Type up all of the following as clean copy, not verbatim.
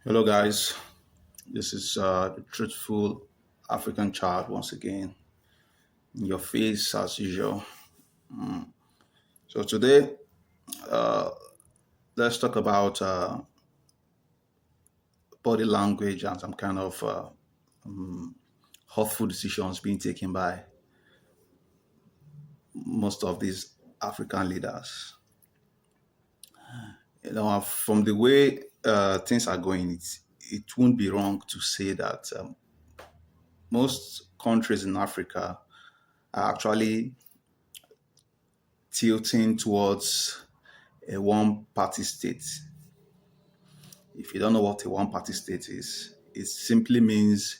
Hello, guys. This is the truthful African child once again. In your face, as usual. So, today, let's talk about body language and some kind of hurtful decisions being taken by most of these African leaders. From the way things are going, it won't be wrong to say that most countries in Africa are actually tilting towards a one party state. If you don't know what a one party state is, it simply means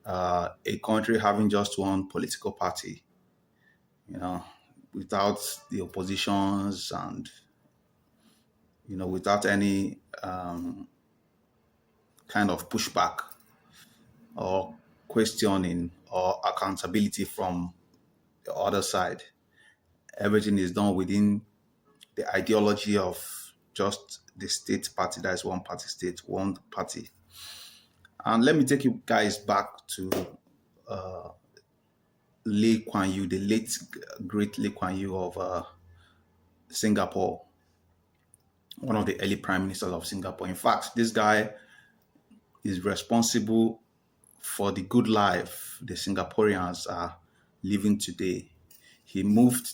a country having just one political party, you know, without the oppositions and, without any kind of pushback or questioning or accountability from the other side. Everything is done within the ideology of just the state party, that is one party state, one party. And let me take you guys back to Lee Kuan Yew, the late great Lee Kuan Yew of Singapore, one of the early prime ministers of Singapore. In fact, this guy is responsible for the good life the Singaporeans are living today. He moved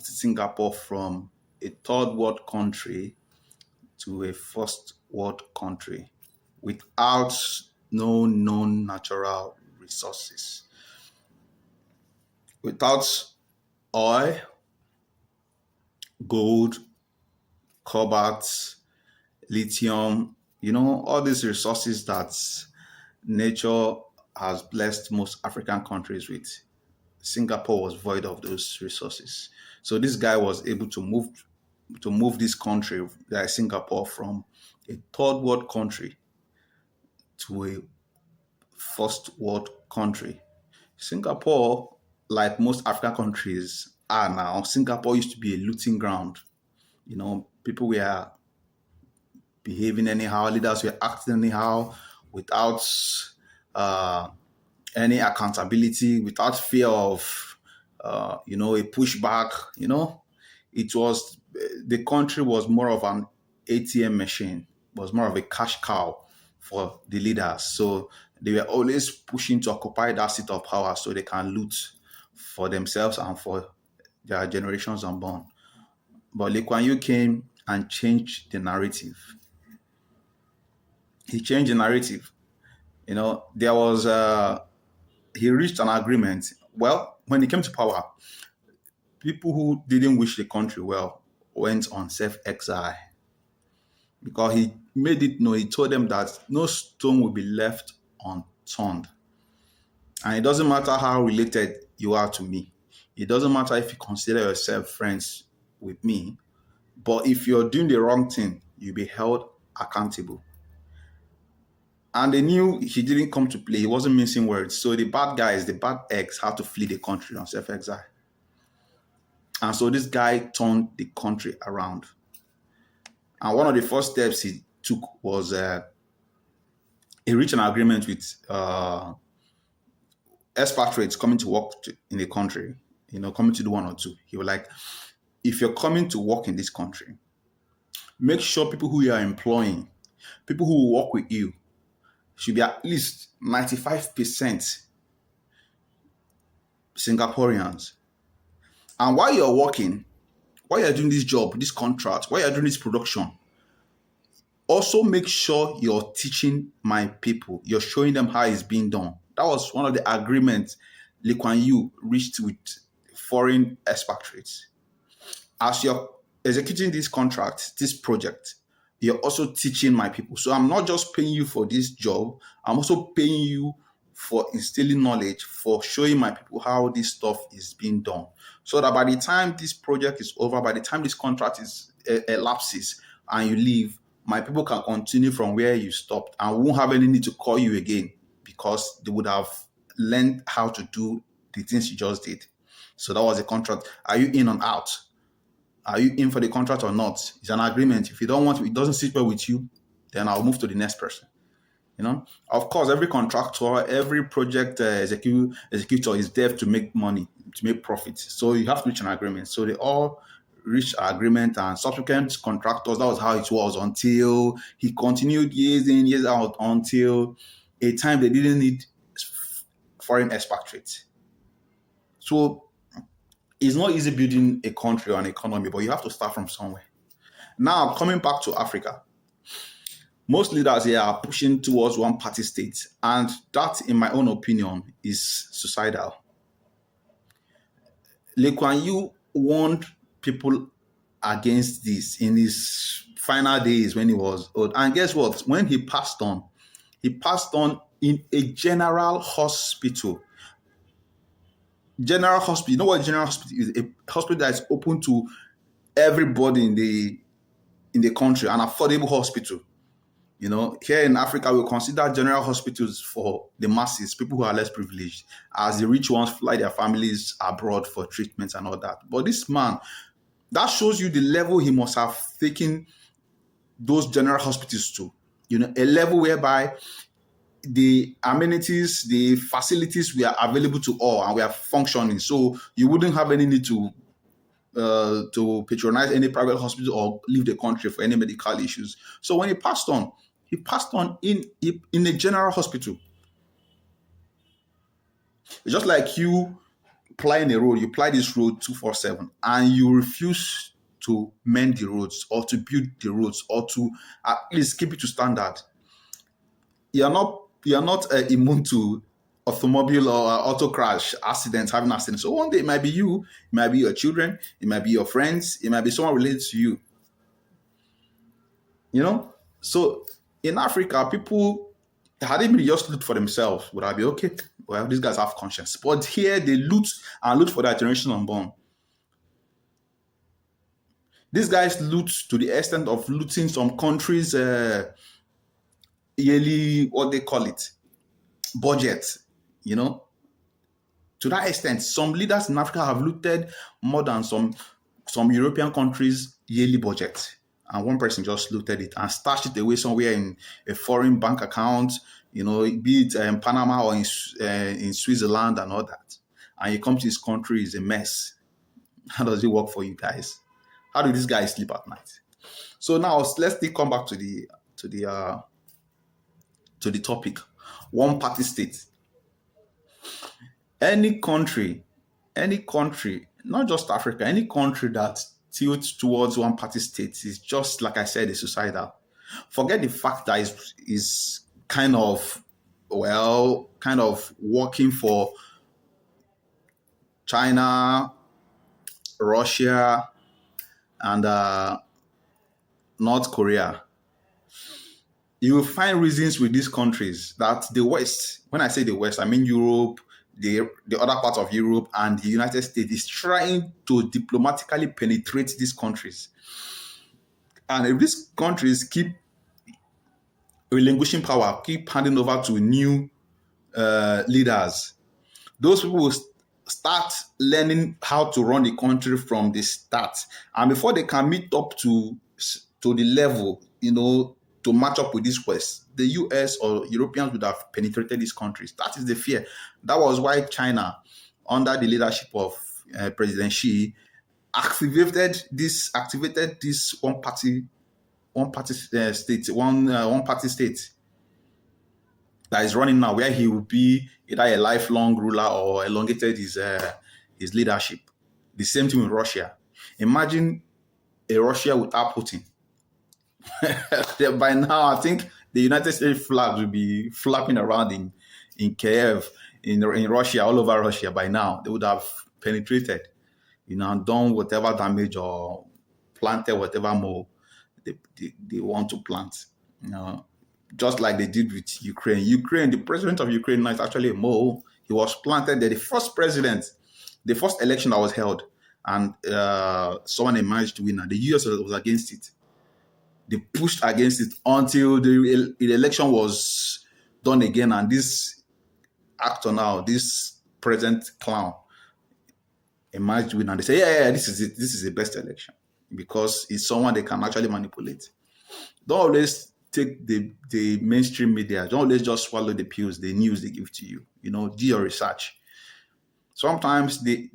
Singapore from a third world country to a first world country without no known natural resources, without oil, gold, cobalt, lithium, all these resources that nature has blessed most African countries with. Singapore was void of those resources. So this guy was able to move this country, that is Singapore, from a third world country to a first world country. Singapore, like most African countries are now, Singapore used to be a looting ground. People were behaving anyhow, leaders were acting anyhow without uh, any accountability, without fear of, a pushback. It was the country was more of an ATM machine, was more of a cash cow for the leaders. So they were always pushing to occupy that seat of power so they can loot for themselves and for their generations unborn. But Lee Kuan Yew came and changed the narrative. He changed the narrative. There was he reached an agreement. Well, when he came to power, people who didn't wish the country well went on self-exile because he made it known. He told them that no stone will be left unturned. And it doesn't matter how related you are to me. It doesn't matter if you consider yourself friends with me. But if you're doing the wrong thing, you'll be held accountable. And they knew he didn't come to play. He wasn't mincing words. So the bad guys, the bad eggs, had to flee the country on self-exile. And so this guy turned the country around. And one of the first steps he took was he reached an agreement with expatriates coming to work in the country, coming to do one or two. He was like, if you're coming to work in this country, make sure people who you are employing, people who will work with you, should be at least 95% Singaporeans. And while you're working, while you're doing this job, this contract, while you're doing this production, also make sure you're teaching my people. You're showing them how it's being done. That was one of the agreements Lee Kuan Yew reached with foreign expatriates. As you're executing this contract, this project, you're also teaching my people. So I'm not just paying you for this job, I'm also paying you for instilling knowledge, for showing my people how this stuff is being done. So that by the time this project is over, by the time this contract is elapses and you leave, my people can continue from where you stopped and won't have any need to call you again because they would have learned how to do the things you just did. So that was a contract. Are you in or out? Are you in for the contract or not? It's an agreement. If you don't want, it doesn't sit well with you, then I'll move to the next person. Of course, every contractor, every project executor is there to make money, to make profit. So you have to reach an agreement. So they all reached an agreement, and subsequent contractors, that was how it was until he continued years in, years out, until a time they didn't need foreign expatriates. So it's not easy building a country or an economy, but you have to start from somewhere. Now, coming back to Africa, most leaders here are pushing towards one party state, and that, in my own opinion, is suicidal. Lee Kuan Yew warned people against this in his final days when he was old. And guess what? When he passed on in a general hospital. General hospital. You know what general hospital is? A hospital that is open to everybody in the country, an affordable hospital. Here in Africa, we consider general hospitals for the masses, people who are less privileged, as the rich ones fly their families abroad for treatment and all that. But this man, that shows you the level he must have taken those general hospitals to. A level whereby the amenities, the facilities were available to all and were functioning. So you wouldn't have any need to patronize any private hospital or leave the country for any medical issues. So when he passed on in a general hospital. It's just like you plying a road, you ply this road 247, and you refuse to mend the roads or to build the roads or to at least keep it to standard. You're not immune to automobile or auto crash accidents, having accidents. So one day it might be you, it might be your children, it might be your friends, it might be someone related to you. So in Africa, people, had it been just loot for themselves, would I be okay? Well, these guys have conscience. But here they loot and loot for their generation unborn. These guys loot to the extent of looting some countries' yearly, what they call it, budget. To that extent, some leaders in Africa have looted more than some European countries' yearly budget. And one person just looted it and stashed it away somewhere in a foreign bank account, be it in Panama or in Switzerland and all that. And you come to this country, it's a mess. How does it work for you guys? How do these guys sleep at night? So now let's still come back to the topic. One party state. Any country, not just Africa, any country that tilts towards one party state is just, like I said, is suicidal. Forget the fact that is kind of working for China, Russia, and North Korea. You will find reasons with these countries that the West, when I say the West, I mean Europe, the other parts of Europe, and the United States, is trying to diplomatically penetrate these countries. And if these countries keep relinquishing power, keep handing over to new leaders, those people will start learning how to run the country from the start. And before they can meet up to the level, to match up with this West, the US or Europeans would have penetrated these countries. That is the fear. That was why China, under the leadership of President Xi, activated this one party state that is running now, where he will be either a lifelong ruler or elongated his leadership. The same thing with Russia. Imagine a Russia without Putin. By now, I think the United States flag will be flapping around in Kiev, in Russia, all over Russia. By now, they would have penetrated, and done whatever damage or planted whatever more they want to plant. Just like they did with Ukraine. The president of Ukraine now is actually a mole. He was planted there. The first election that was held, and someone emerged winner. The US was against it. They pushed against it until the election was done again. And this actor now, this present clown, emerged winner. They say, yeah, this is it. This is the best election, because it's someone they can actually manipulate. Don't always take the mainstream media. Don't always just swallow the pills, the news they give to you. Do your research. Sometimes the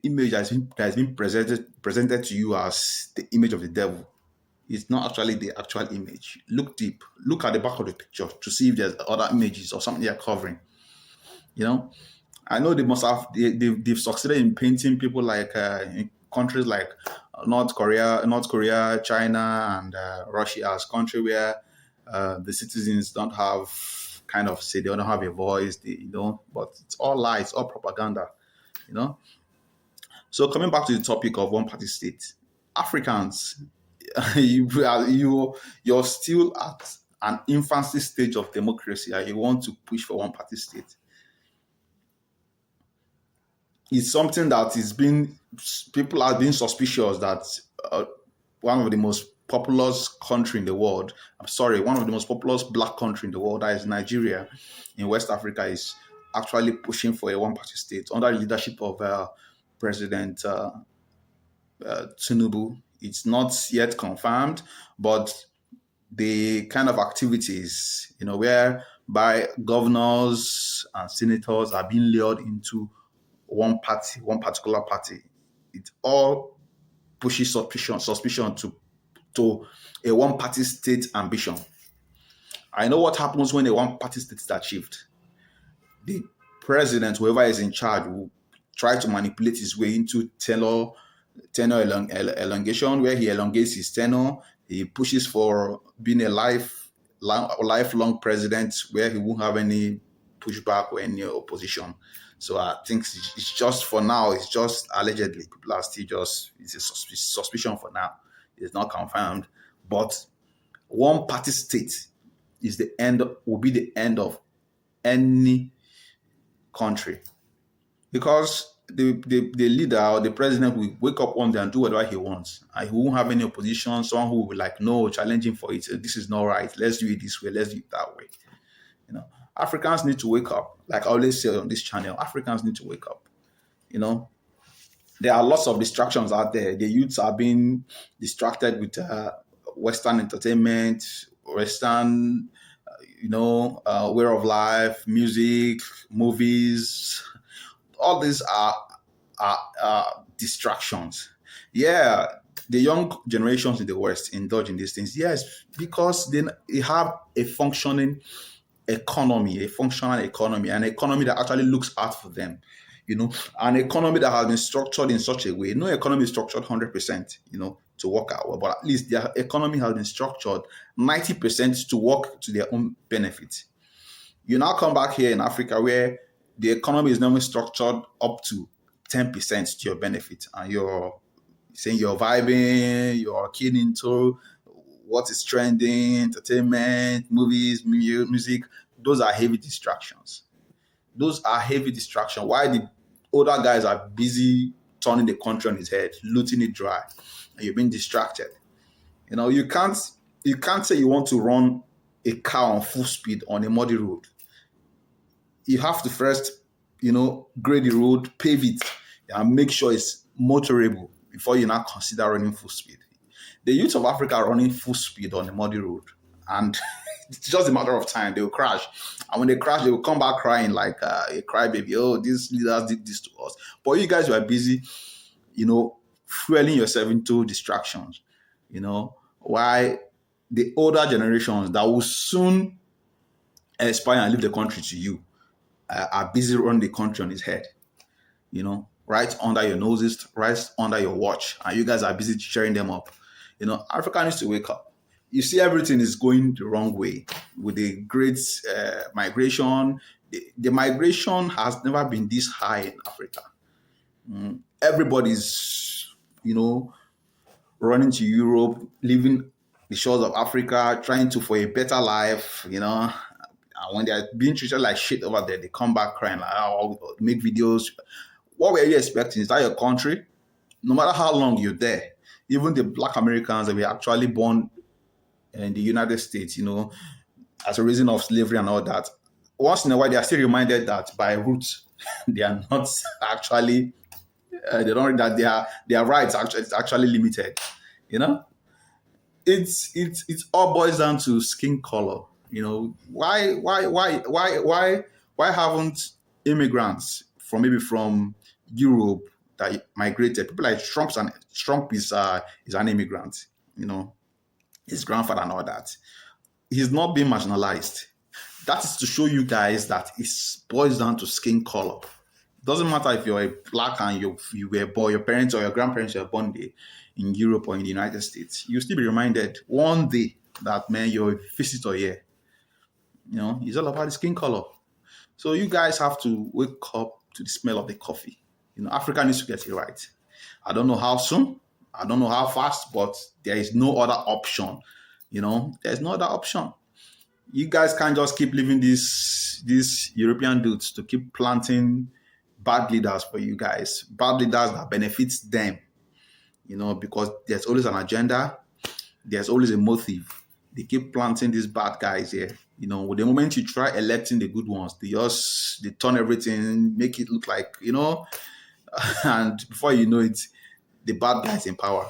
image that has been presented to you as the image of the devil. It's not actually the actual image. Look deep. Look at the back of the picture to see if there's other images or something they're covering. You know, I know they've succeeded in painting people like in countries like North Korea, China, and Russia as country where the citizens don't have kind of say they don't have a voice. But it's all lies, it's all propaganda. You know. So coming back to the topic of one party state, Africans, you're still at an infancy stage of democracy and you want to push for one party state. It's something that is being people are being suspicious that uh, one of the most populous country in the world, I'm sorry, one of the most populous black country in the world, that is Nigeria in West Africa, is actually pushing for a one party state under the leadership of President Tinubu. It's not yet confirmed, but the kind of activities, whereby governors and senators are being lured into one party, one particular party, it all pushes suspicion to a one party state ambition. I know what happens when a one party state is achieved. The president, whoever is in charge, will try to manipulate his way into tenure elongation, where he elongates his tenure. He pushes for being a lifelong president where he won't have any pushback or any opposition. So I think it's just for now. It's just allegedly. People are still just it's a suspicion for now. It's not confirmed, but one party state is the end. Will be the end of any country because the leader or the president will wake up one day and do whatever he wants. And he won't have any opposition, someone who will be like, no, challenging for it. This is not right. Let's do it this way. Let's do it that way. Africans need to wake up. Like I always say on this channel, Africans need to wake up. You know, there are lots of distractions out there. The youths are being distracted with Western entertainment, Western, way of life, music, movies. All these are distractions. Yeah, the young generations in the West indulge in these things. Yes, because they have a functioning economy, a functional economy, an economy that actually looks out for them. An economy that has been structured in such a way. No economy is structured 100%, to work out well, but at least their economy has been structured 90% to work to their own benefit. You now come back here in Africa where the economy is normally structured up to 10% to your benefit, and you're saying you're vibing, you're keen into what is trending, entertainment, movies, music. Those are heavy distractions. Those are heavy distractions. Why the older guys are busy turning the country on its head, looting it dry, and you're being distracted. You can't say you want to run a car on full speed on a muddy road. You have to first, grade the road, pave it, and make sure it's motorable before you now consider running full speed. The youth of Africa are running full speed on a muddy road, and it's just a matter of time. They will crash, and when they crash, they will come back crying like a crybaby. Oh, these leaders did this to us. But you guys were busy, fueling yourself into distractions. Why the older generations that will soon expire and leave the country to you are busy running the country on its head. Right under your noses, right under your watch, and you guys are busy cheering them up. Africa needs to wake up. You see, everything is going the wrong way with the great migration. The migration has never been this high in Africa. Everybody's, running to Europe, leaving the shores of Africa, trying to for a better life, And when they're being treated like shit over there, they come back crying like, oh, I'll make videos. What were you expecting? Is that your country? No matter how long you're there, even the black Americans that were actually born in the United States, as a reason of slavery and all that, once in a while they are still reminded that by roots they are not actually they don't that their rights actually is actually limited. You know, It all boils down to skin color. Why haven't immigrants from maybe from Europe that migrated, people like Trump is an immigrant, his grandfather and all that. He's not being marginalized. That is to show you guys that it boils down to skin color. Doesn't matter if you're a black and you were born, your parents or your grandparents were born there in Europe or in the United States, you'll still be reminded one day that, man, you're a visitor here. It's all about the skin color. So you guys have to wake up to the smell of the coffee. Africa needs to get it right. I don't know how soon, I don't know how fast, but there is no other option. There's no other option. You guys can't just keep leaving these European dudes to keep planting bad leaders for you guys, bad leaders that benefits them, because there's always an agenda, there's always a motive. They keep planting these bad guys here. With the moment you try electing the good ones, they turn everything, make it look like, and before you know it, the bad guys in power.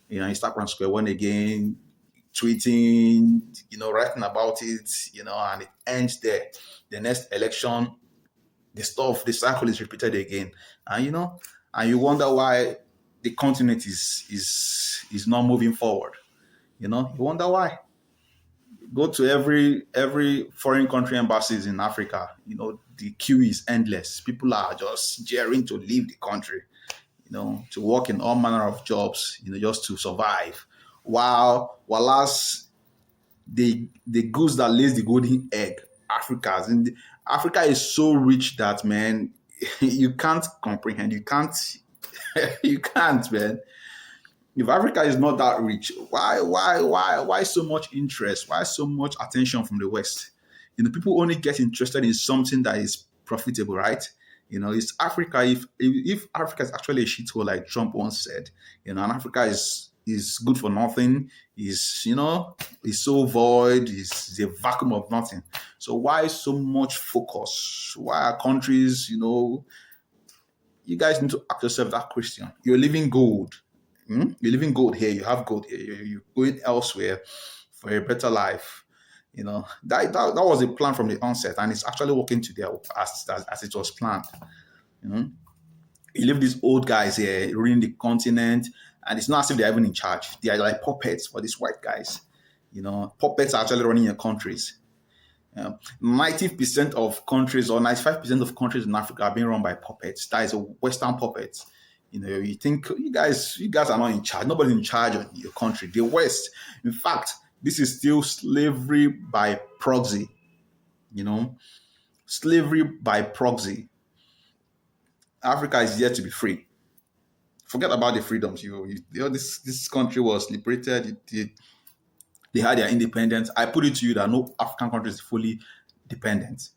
You start from square one again, tweeting, writing about it, and it ends there. The next election, the cycle is repeated again. And you wonder why the continent is not moving forward. You wonder why. Go to every foreign country embassies in Africa. The queue is endless. People are just jeering to leave the country, to work in all manner of jobs, just to survive. While as the goose that lays the golden egg, Africa is so rich that, man, you can't comprehend. You can't you can't, man. If Africa is not that rich, why so much interest? Why so much attention from the West? People only get interested in something that is profitable, right? It's Africa. If Africa is actually a shithole, like Trump once said, and Africa is good for nothing, is so void, is a vacuum of nothing. So why so much focus? Why are countries, you guys need to ask yourself that question. You're living gold. You're living gold here. You have gold here. You're going elsewhere for a better life. That was a plan from the onset, and it's actually working today as it was planned. You leave these old guys here ruling the continent, and it's not as if they're even in charge. They are like puppets for these white guys. Puppets are actually running your countries. 90% of countries or 95% of countries in Africa are being run by puppets. That is a Western puppet. You think you guys are not in charge. Nobody's in charge of your country. The West, in fact, this is still slavery by proxy. Slavery by proxy. Africa is yet to be free. Forget about the freedoms. This country was liberated. They had their independence. I put it to you that no African country is fully dependent.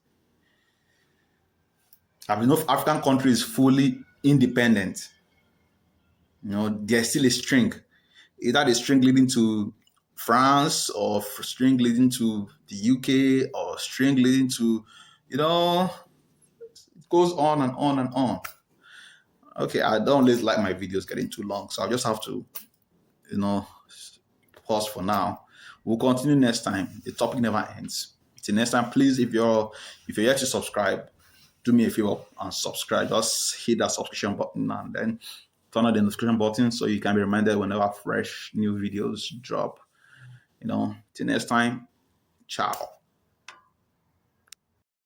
No African country is fully independent. There's still a string. Either the string leading to France or string leading to the UK or string leading to, it goes on and on and on. Okay, I don't always like my videos getting too long, so I'll just have to, pause for now. We'll continue next time. The topic never ends. Till next time, please, if you're yet to subscribe, do me a favor and subscribe. Just hit that subscription button and then turn on the notification button so you can be reminded whenever fresh new videos drop. Till next time, ciao.